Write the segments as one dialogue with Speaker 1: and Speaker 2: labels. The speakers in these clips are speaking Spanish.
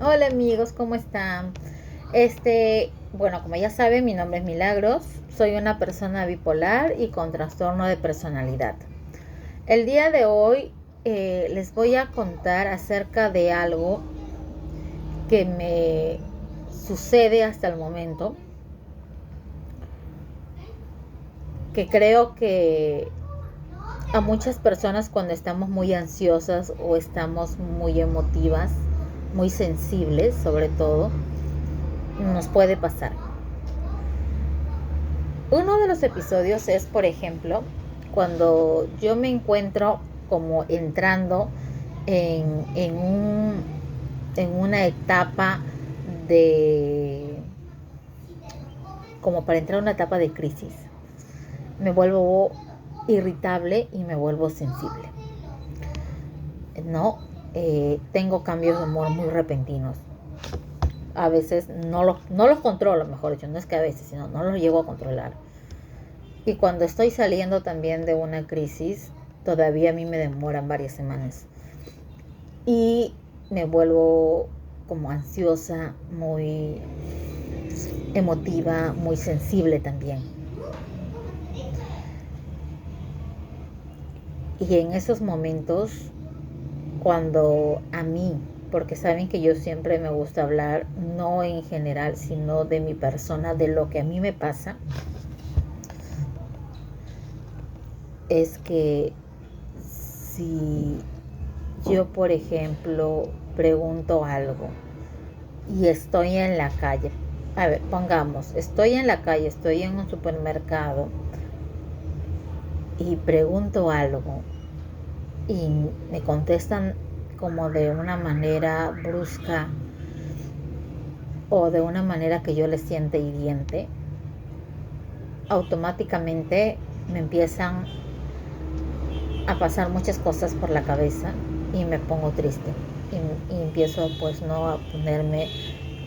Speaker 1: Hola amigos, ¿cómo están? Bueno, como ya saben, mi nombre es Milagros. Soy una persona bipolar y con trastorno de personalidad. El día de hoy les voy a contar acerca de algo que me sucede hasta el momento, que creo que a muchas personas cuando estamos muy ansiosas o estamos muy emotivas, muy sensibles sobre todo, nos puede pasar. Uno de los episodios es, por ejemplo, cuando yo me encuentro como entrando en, en, un, en una etapa de, como para entrar en una etapa de crisis. Me vuelvo irritable y me vuelvo sensible. No, tengo cambios de humor muy repentinos. A veces no los controlo, mejor dicho, no es que a veces, sino no los llego a controlar. Y cuando estoy saliendo también de una crisis, todavía a mí me demoran varias semanas. Y me vuelvo como ansiosa, muy emotiva, muy sensible también. Y en esos momentos, cuando a mí, porque saben que yo siempre me gusta hablar, no en general, sino de mi persona, de lo que a mí me pasa, es que si yo, por ejemplo, pregunto algo y estoy en la calle, a ver, pongamos, estoy en la calle, estoy en un supermercado y pregunto algo y me contestan como de una manera brusca o de una manera que yo le siente hiriente, automáticamente me empiezan a pasar muchas cosas por la cabeza y me pongo triste y empiezo pues no a ponerme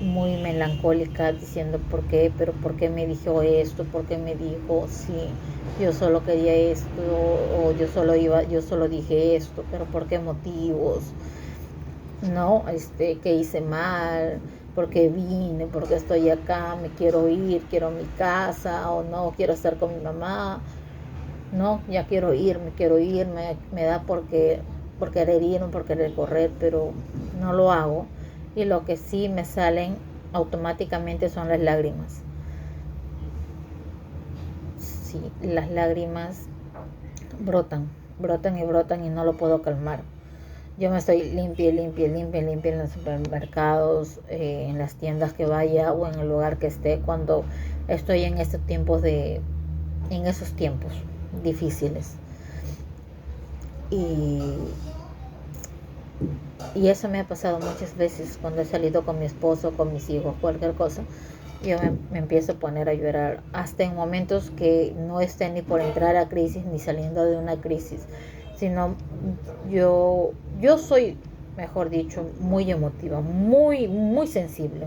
Speaker 1: muy melancólica diciendo por qué me dijo esto, por qué me dijo sí, yo solo quería esto o yo solo dije esto, pero por qué motivos, no, que hice mal, porque vine, porque estoy acá, me quiero ir, quiero mi casa o no, quiero estar con mi mamá. No, ya quiero irme, me da por querer irme, por querer correr, pero no lo hago. Y lo que sí me salen automáticamente son las lágrimas. Sí, las lágrimas brotan, brotan y brotan y no lo puedo calmar. Yo me estoy limpia en los supermercados, en las tiendas que vaya o en el lugar que esté cuando estoy en esos tiempos difíciles. Y Y eso me ha pasado muchas veces cuando he salido con mi esposo, con mis hijos, cualquier cosa. Yo me empiezo a poner a llorar, hasta en momentos que no esté ni por entrar a crisis ni saliendo de una crisis, sino yo soy, mejor dicho, muy emotiva, muy sensible,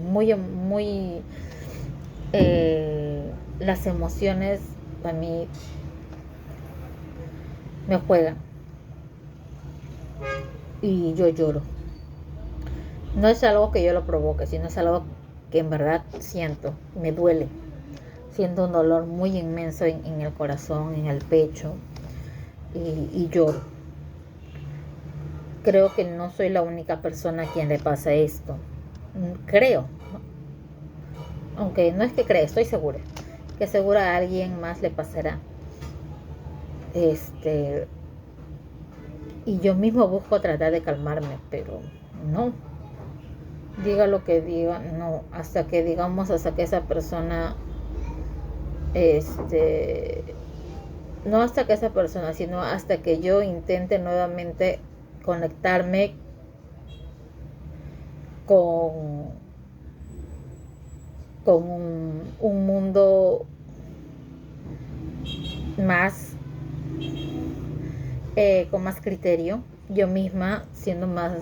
Speaker 1: las emociones a mí me juegan y yo lloro. No es algo que yo lo provoque, sino es algo que en verdad siento, me duele. Siento un dolor muy inmenso en el corazón, en el pecho y lloro. Creo que no soy la única persona a quien le pasa esto. Creo, aunque no es que crea, estoy segura, que seguro a alguien más le pasará. Este, y yo mismo busco tratar de calmarme, pero no, diga lo que diga, no, hasta que esa persona este no hasta que esa persona, sino hasta que yo intente nuevamente conectarme con, con un mundo más, con más criterio, yo misma siendo más,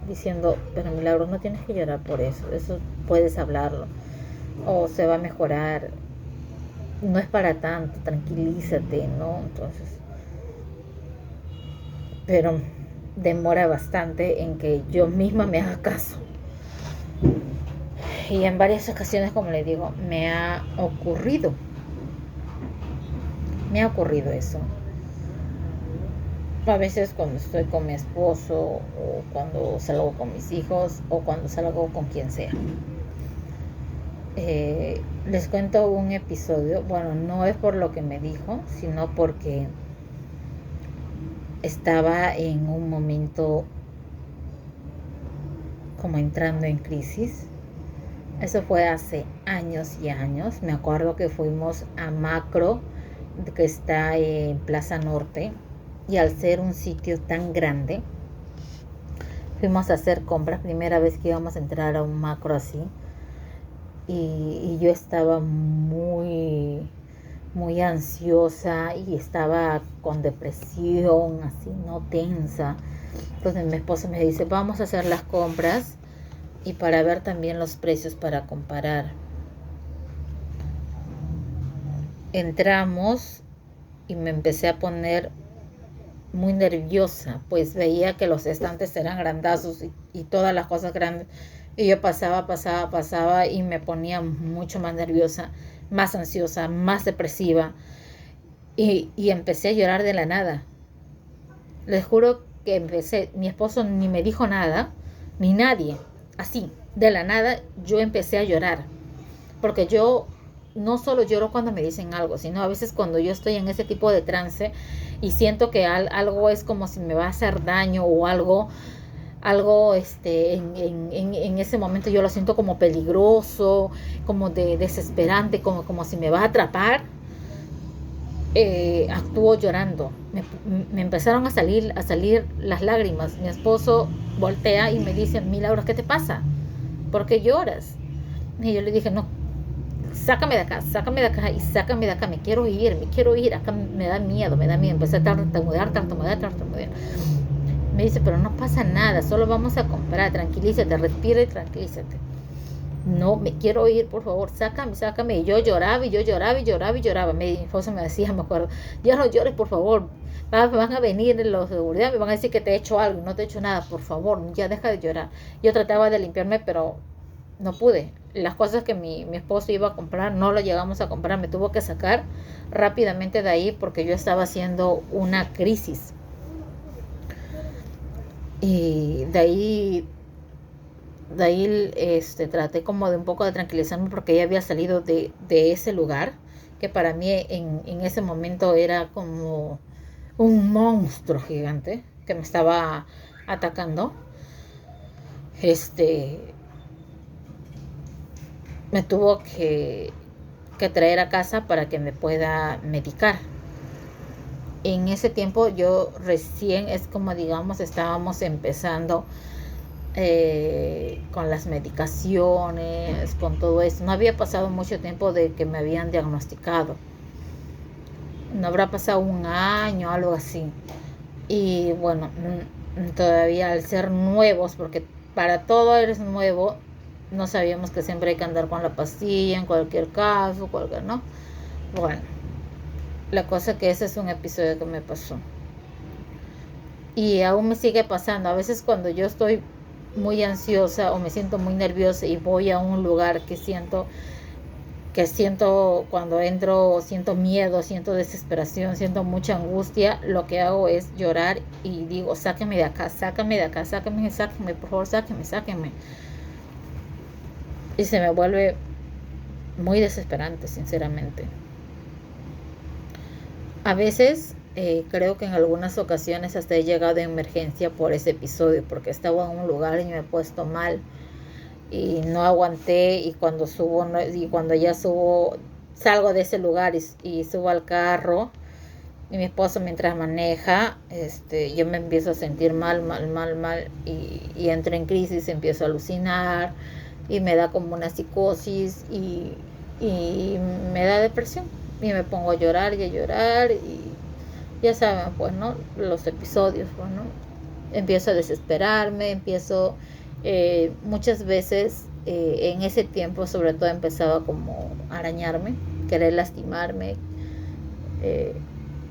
Speaker 1: diciendo, pero Milagros, no tienes que llorar por eso puedes hablarlo, o se va a mejorar, no es para tanto, tranquilízate, ¿no? Entonces, pero demora bastante en que yo misma me haga caso. Y en varias ocasiones, como le digo, me ha ocurrido eso. A veces cuando estoy con mi esposo, o cuando salgo con mis hijos, o cuando salgo con quien sea. Les cuento un episodio. Bueno, no es por lo que me dijo, sino porque estaba en un momento como entrando en crisis. Eso fue hace años y años. Me acuerdo que fuimos a Macro, que está en Plaza Norte, y al ser un sitio tan grande, fuimos a hacer compras. Primera vez que íbamos a entrar a un Macro así, y yo estaba muy ansiosa y estaba con depresión, así, no, tensa. Entonces mi esposo me dice, vamos a hacer las compras y para ver también los precios para comparar. Entramos y me empecé a poner muy nerviosa, pues veía que los estantes eran grandazos y todas las cosas grandes, y yo pasaba y me ponía mucho más nerviosa, más ansiosa, más depresiva, y empecé a llorar de la nada. Les juro que empecé, mi esposo ni me dijo nada, ni nadie, así, de la nada yo empecé a llorar, porque yo no solo lloro cuando me dicen algo, sino a veces cuando yo estoy en ese tipo de trance y siento que algo es como si me va a hacer daño, o algo en ese momento yo lo siento como peligroso, como desesperante, como si me va a atrapar. Actúo llorando. Me empezaron a salir las lágrimas. Mi esposo voltea y me dice, Milagros, ¿qué te pasa? ¿Por qué lloras? Y yo le dije, no, sácame de acá y sácame de acá, me quiero ir, acá me da miedo. Empecé a tartamudear. Me dice, pero no pasa nada, solo vamos a comprar, tranquilízate, respira y tranquilízate. No, me quiero ir, por favor, sácame. Y yo lloraba. Mi esposo me decía, me acuerdo, ya no llores, por favor, van a venir los de seguridad, me van a decir que te he hecho algo. No te he hecho nada, por favor, ya deja de llorar. Yo trataba de limpiarme, pero no pude. Las cosas que mi esposo iba a comprar, no lo llegamos a comprar. Me tuvo que sacar rápidamente de ahí porque yo estaba haciendo una crisis. Y de ahí traté como de un poco de tranquilizarme, porque ella había salido de ese lugar que para mí en ese momento era como un monstruo gigante que me estaba atacando. Me tuvo que traer a casa para que me pueda medicar. En ese tiempo yo recién, es como digamos, estábamos empezando con las medicaciones, con todo eso. No había pasado mucho tiempo de que me habían diagnosticado. No habrá pasado un año, algo así. Y bueno, todavía al ser nuevos, porque para todo eres nuevo, no sabíamos que siempre hay que andar con la pastilla en cualquier caso, ¿no? Bueno, la cosa que ese es un episodio que me pasó. Y aún me sigue pasando. A veces cuando yo estoy muy ansiosa o me siento muy nerviosa y voy a un lugar que siento cuando entro, siento miedo, siento desesperación, siento mucha angustia, lo que hago es llorar y digo, sáquenme de acá, por favor, sáquenme. Y se me vuelve muy desesperante, sinceramente. A veces creo que en algunas ocasiones hasta he llegado en emergencia por ese episodio, porque estaba en un lugar y me he puesto mal y no aguanté, y cuando ya salgo de ese lugar y subo al carro, y mi esposo mientras maneja, yo me empiezo a sentir mal, y entro en crisis, empiezo a alucinar y me da como una psicosis y me da depresión y me pongo a llorar y ya saben, pues, ¿no? Los episodios, pues, ¿no? Empiezo a desesperarme, muchas veces en ese tiempo sobre todo empezaba como a arañarme, querer lastimarme,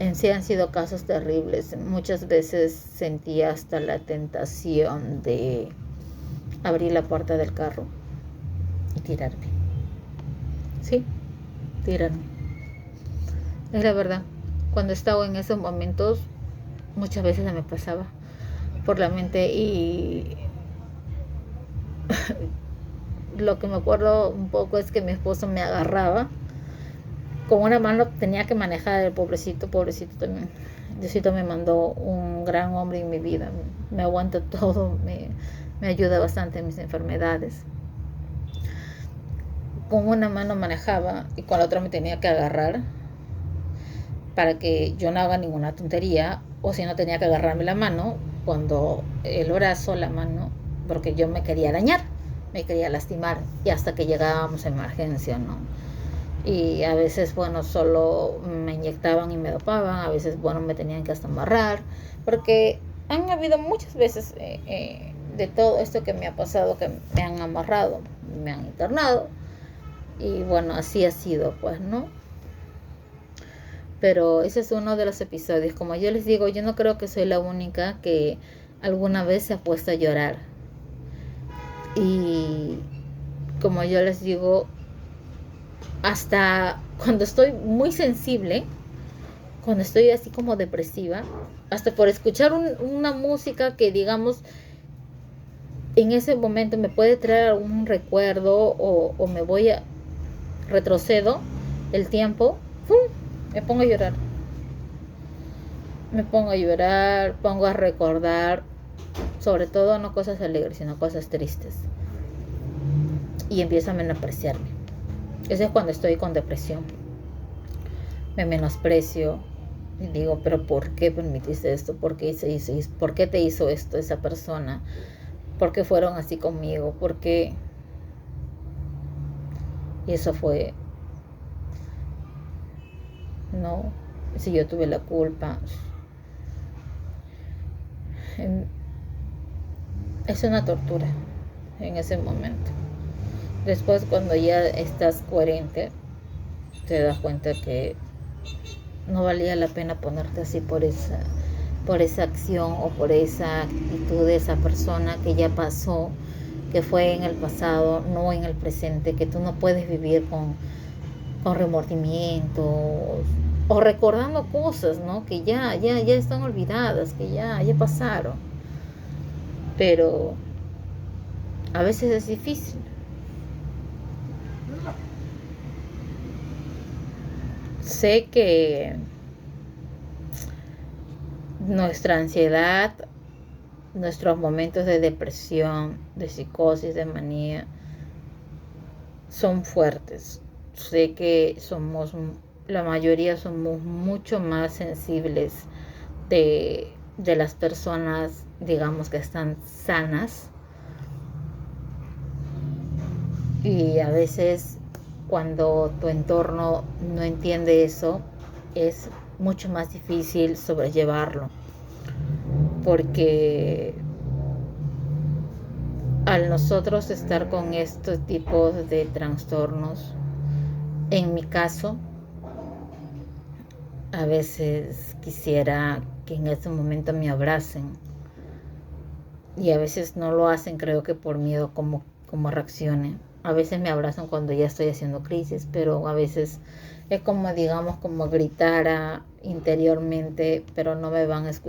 Speaker 1: en sí han sido casos terribles. Muchas veces sentía hasta la tentación de abrir la puerta del carro y tirarme. Sí, tirarme. Es la verdad. Cuando estaba en esos momentos, muchas veces se me pasaba por la mente y lo que me acuerdo un poco es que mi esposo me agarraba con una mano, tenía que manejar el pobrecito también. Diosito me mandó un gran hombre en mi vida, me aguanta todo, me ayuda bastante en mis enfermedades. Con una mano manejaba y con la otra me tenía que agarrar para que yo no haga ninguna tontería, o si no tenía que agarrarme la mano cuando el brazo, la mano, porque yo me quería dañar, me quería lastimar, y hasta que llegábamos a emergencia, ¿no? Y a veces, bueno, solo me inyectaban y me dopaban, a veces, bueno, me tenían que hasta amarrar, porque han habido muchas veces de todo esto que me ha pasado, que me han amarrado, me han internado, y bueno, así ha sido, pues, ¿no? Pero ese es uno de los episodios. Como yo les digo, yo no creo que soy la única que alguna vez se ha puesto a llorar. Y como yo les digo, hasta cuando estoy muy sensible, cuando estoy así como depresiva, hasta por escuchar una música que, digamos, en ese momento me puede traer algún recuerdo, o me voy a retrocedo el tiempo, ¡pum!, me pongo a llorar. Me pongo a llorar, pongo a recordar, sobre todo no cosas alegres, sino cosas tristes. Y empiezo a menospreciarme. Eso es cuando estoy con depresión. Me menosprecio y digo, pero ¿por qué permitiste esto? ¿Por qué se hizo? ¿Por qué te hizo esto esa persona? ¿Por qué fueron así conmigo? ¿Por qué? Y eso fue, no, si yo tuve la culpa. Es una tortura en ese momento. Después, cuando ya estás coherente, te das cuenta que no valía la pena ponerte así por esa acción o por esa actitud de esa persona que ya pasó, que fue en el pasado, no en el presente, que tú no puedes vivir con remordimientos o recordando cosas, ¿no?, que ya están olvidadas, que ya pasaron. Pero a veces es difícil. Sé que nuestra ansiedad, nuestros momentos de depresión, de psicosis, de manía, son fuertes. Sé que la mayoría somos mucho más sensibles de las personas, digamos, que están sanas. Y a veces, cuando tu entorno no entiende eso, es mucho más difícil sobrellevarlo, porque al nosotros estar con estos tipos de trastornos, en mi caso, a veces quisiera que en ese momento me abracen, y a veces no lo hacen, creo que por miedo como reaccione. A veces me abrazan cuando ya estoy haciendo crisis, pero a veces es como, digamos, como gritara interiormente, pero no me van a escuchar.